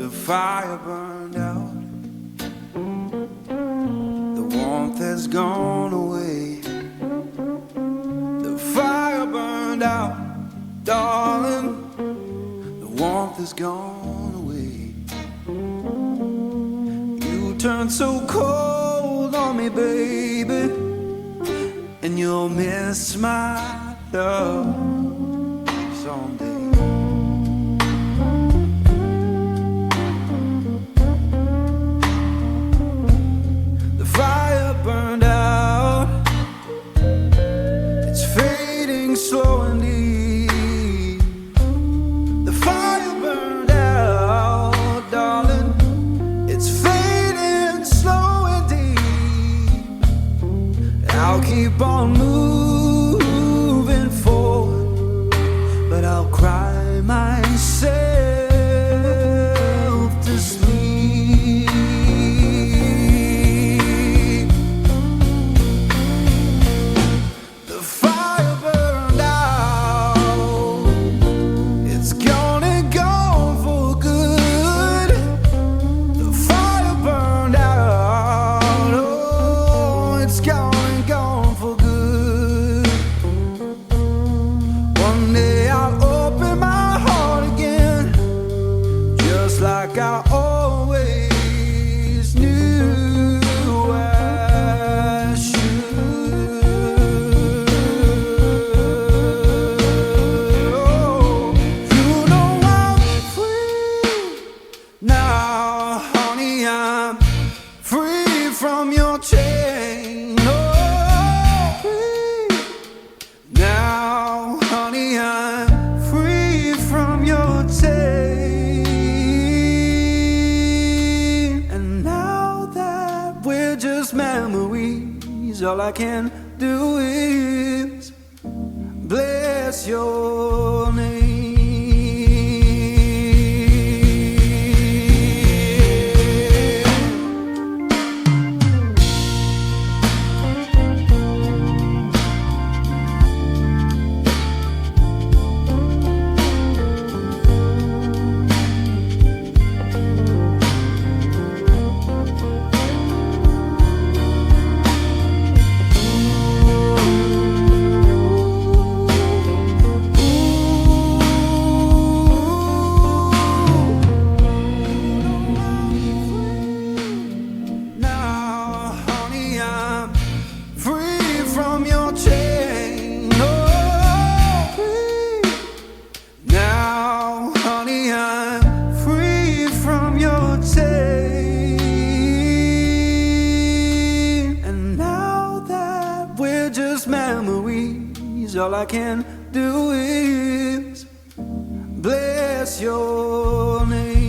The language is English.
The fire burned out, the warmth has gone away. The fire burned out, darling, the warmth has gone away. You turned so cold on me, baby, and you'll miss my love someday. The fire burned out, it's fading slow and deep. The fire burned out, darling, it's fading slow and deep. I'll keep on moving forward, but I'll cry myself to sleep. The fire burned out, it's gone and gone for good. The fire burned out, oh, it's gone and gone for good. One day I'll open my heart again, just like I always knew I should. Oh, you know I'm free now, honey, I'm free from your chain. Oh, free now, honey, I'm free from your chain. And now that we're just memories, all I can do is bless your name. Now, honey, I'm free from your chain. Oh, free. Now, honey, I'm free from your chain. And now that we're just memories, all I can do is bless your name.